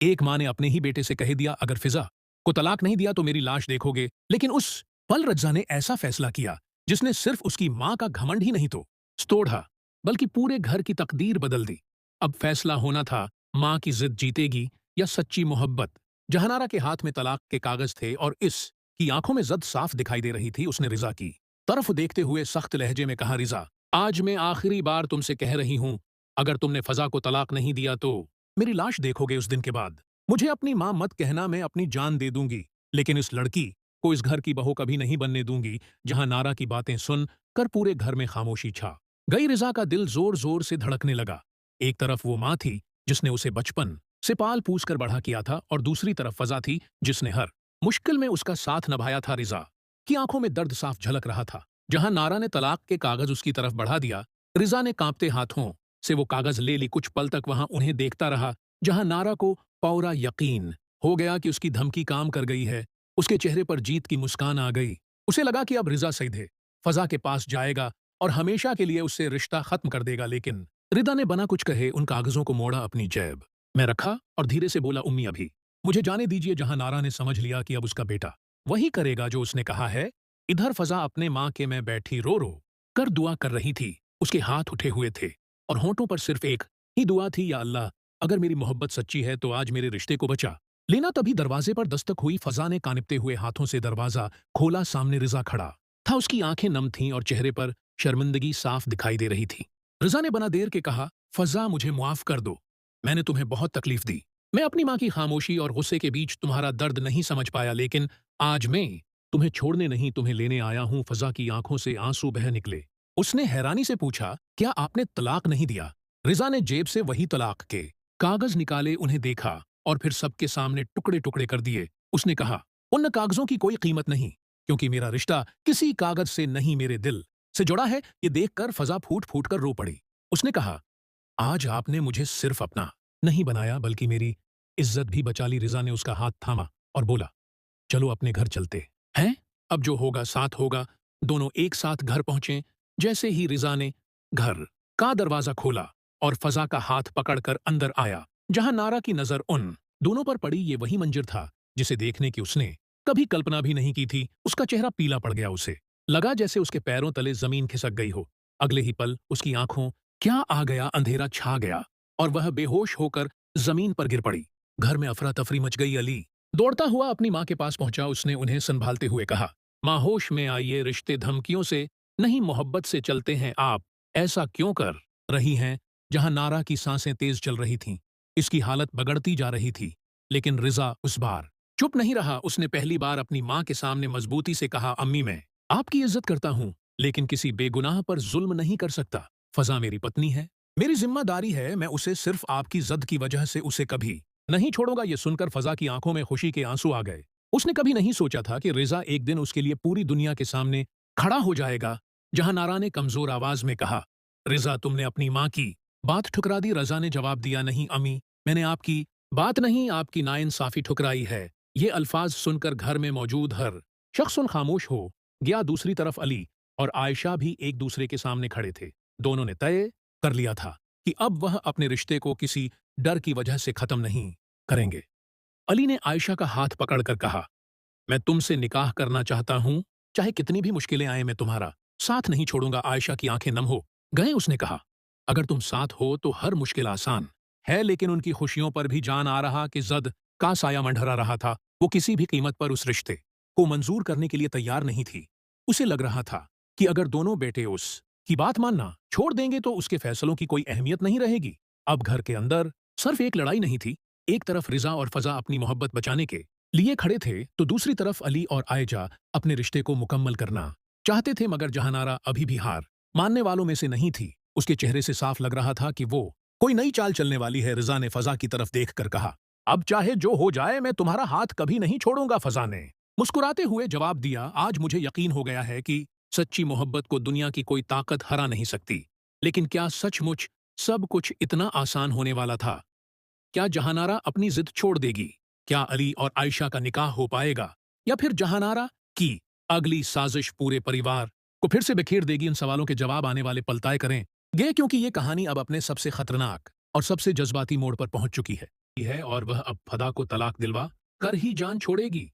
एक माँ ने अपने ही बेटे से कह दिया, अगर फिजा को तलाक नहीं दिया तो मेरी लाश देखोगे। लेकिन उस पल रज्जा ने ऐसा फैसला किया जिसने सिर्फ उसकी माँ का घमंड ही नहीं तो तोड़ा, बल्कि पूरे घर की तकदीर बदल दी। अब फैसला होना था, माँ की जिद जीतेगी या सच्ची मोहब्बत। जहानारा के हाथ में तलाक के कागज थे और इस की आंखों में जद साफ दिखाई दे रही थी। उसने रिजा की तरफ देखते हुए सख्त लहजे में कहा, रिजा, आज मैं आखिरी बार तुमसे कह रही हूं, अगर तुमने फजा को तलाक नहीं दिया तो मेरी लाश देखोगे उस दिन के बाद। मुझे अपनी मां मत कहना, मैं अपनी जान दे दूंगी, लेकिन इस लड़की को इस घर की बहू कभी नहीं बनने दूंगी। जहां नारा की बातें सुन कर पूरे घर में खामोशी छा गई। रिजा का दिल जोर जोर से धड़कने लगा। एक तरफ वो मां थी जिसने उसे बचपन से पाल पूछ कर बढ़ा किया था, और दूसरी तरफ फजा थी जिसने हर मुश्किल में उसका साथ निभाया था। रिजा की आंखों में दर्द साफ झलक रहा था। जहां नारा ने तलाक के कागज उसकी तरफ बढ़ा दिया, रिजा ने कांपते हाथों से वो कागज ले ली। कुछ पल तक वहां उन्हें देखता रहा, जहां नारा को पूरा यकीन हो गया कि उसकी धमकी काम कर गई है। उसके चेहरे पर जीत की मुस्कान आ गई। उसे लगा कि अब रिजा सीधे फजा के पास जाएगा और हमेशा के लिए उससे रिश्ता खत्म कर देगा। लेकिन रिदा ने बिना कुछ कहे उन कागजों को मोड़ा, अपनी जेब में रखा और धीरे से बोला, उम्मी अभी मुझे जाने दीजिए। जहां नारा ने समझ लिया कि अब उसका बेटा वही करेगा जो उसने कहा है। इधर फजा अपने मां के में बैठी रो रो कर दुआ कर रही थी। उसके हाथ उठे हुए थे और होंठों पर सिर्फ एक ही दुआ थी, या अल्लाह, अगर मेरी मोहब्बत सच्ची है तो आज मेरे रिश्ते को बचा लेना। तभी दरवाजे पर दस्तक हुई। फजा ने कानिपते हुए हाथों से दरवाजा खोला। सामने रिजा खड़ा था। उसकी आंखें नम थीं और चेहरे पर शर्मिंदगी साफ दिखाई दे रही थी। रिजा ने बना देर के कहा, फजा, मुझे मुआफ कर दो। मैंने तुम्हें बहुत तकलीफ दी। मैं अपनी मां की खामोशी और गुस्से के बीच तुम्हारा दर्द नहीं समझ पाया, लेकिन आज मैं तुम्हें छोड़ने नहीं, तुम्हें लेने आया हूं। फजा की आंखों से आंसू बह निकले। उसने हैरानी से पूछा, क्या आपने तलाक नहीं दिया? रिजा ने जेब से वही तलाक के कागज निकाले, उन्हें देखा और फिर सबके सामने टुकड़े टुकड़े कर दिए। उसने कहा, उन कागजों की कोई कीमत नहीं, क्योंकि मेरा रिश्ता किसी कागज से नहीं, मेरे दिल से जुड़ा है। ये देखकर फजा फूट फूट कर रो पड़ी। उसने कहा, आज आपने मुझे सिर्फ अपना नहीं बनाया, बल्कि मेरी इज्जत भी बचा ली। रिजा ने उसका हाथ थामा और बोला, चलो अपने घर चलते हैं, अब जो होगा साथ होगा। दोनों एक साथ घर पहुंचे। जैसे ही रिजा ने घर का दरवाजा खोला और फजा का हाथ पकड़कर अंदर आया, जहां नारा की नजर उन दोनों पर पड़ी, ये वही मंजर था जिसे देखने की उसने कभी कल्पना भी नहीं की थी। उसका चेहरा पीला पड़ गया। उसे लगा जैसे उसके पैरों तले जमीन खिसक गई हो। अगले ही पल उसकी आंखों क्या आ गया, अंधेरा छा गया और वह बेहोश होकर जमीन पर गिर पड़ी। घर में अफरा तफरी मच गई। अली दौड़ता हुआ अपनी मां के पास पहुंचा। उसने उन्हें संभालते हुए कहा, मां, होश में आइए, रिश्ते धमकियों से नहीं मोहब्बत से चलते हैं। आप ऐसा क्यों कर रही हैं? जहां नारा की सांसें तेज चल रही थीं, इसकी हालत बगड़ती जा रही थी। लेकिन रिजा उस बार चुप नहीं रहा। उसने पहली बार अपनी मां के सामने मजबूती से कहा, अम्मी, मैं आपकी इज्जत करता हूं, लेकिन किसी बेगुनाह पर जुल्म नहीं कर सकता। फजा मेरी पत्नी है, मेरी जिम्मेदारी है। मैं उसे सिर्फ आपकी जद की वजह से उसे कभी नहीं छोड़ूंगा। ये सुनकर फजा की आंखों में खुशी के आंसू आ गए। उसने कभी नहीं सोचा था कि रिजा एक दिन उसके लिए पूरी दुनिया के सामने खड़ा हो जाएगा। जहां नारा ने कमजोर आवाज में कहा, रिजा, तुमने अपनी मां की बात ठुकरा दी। रजा ने जवाब दिया, नहीं अम्मी, मैंने आपकी बात नहीं, आपकी नाइंसाफी ठुकराई है। ये अल्फाज सुनकर घर में मौजूद हर शख्स खामोश हो गया। दूसरी तरफ अली और आयशा भी एक दूसरे के सामने खड़े थे। दोनों ने तय कर लिया था कि अब वह अपने रिश्ते को किसी डर की वजह से खत्म नहीं करेंगे। अली ने आयशा का हाथ पकड़कर कहा, मैं तुमसे निकाह करना चाहता हूं, चाहे कितनी भी मुश्किलें आए, मैं तुम्हारा साथ नहीं छोड़ूंगा। आयशा की आंखें नम हो गए। उसने कहा, अगर तुम साथ हो तो हर मुश्किल आसान है। लेकिन उनकी खुशियों पर भी जान आ रहा कि जद का साया मंडरा रहा था। वो किसी भी कीमत पर उस रिश्ते को मंजूर करने के लिए तैयार नहीं थी। उसे लग रहा था कि अगर दोनों बेटे उस की बात मानना छोड़ देंगे तो उसके फैसलों की कोई अहमियत नहीं रहेगी। अब घर के अंदर सिर्फ एक लड़ाई नहीं थी। एक तरफ रिजा और फजा अपनी मोहब्बत बचाने के लिए खड़े थे, तो दूसरी तरफ अली और आयजा अपने रिश्ते को मुकम्मल करना चाहते थे। मगर जहानारा अभी भी हार मानने वालों में से नहीं थी। उसके चेहरे से साफ लग रहा था कि वो कोई नई चाल चलने वाली है। रिजा ने फजा की तरफ देखकर कहा, अब चाहे जो हो जाए, मैं तुम्हारा हाथ कभी नहीं छोड़ूंगा। फजा ने मुस्कुराते हुए जवाब दिया, आज मुझे यकीन हो गया है कि सच्ची मोहब्बत को दुनिया की कोई ताकत हरा नहीं सकती। लेकिन क्या सचमुच सब कुछ इतना आसान होने वाला था? क्या जहानारा अपनी जिद छोड़ देगी? क्या अली और आयशा का निकाह हो पाएगा, या फिर जहानारा की अगली साजिश पूरे परिवार को फिर से बिखेर देगी? इन सवालों के जवाब आने वाले पल तय करेंगे, क्योंकि ये कहानी अब अपने सबसे खतरनाक और सबसे जज्बाती मोड़ पर पहुंच चुकी है। है और वह अब फदा को तलाक दिलवा कर ही जान छोड़ेगी।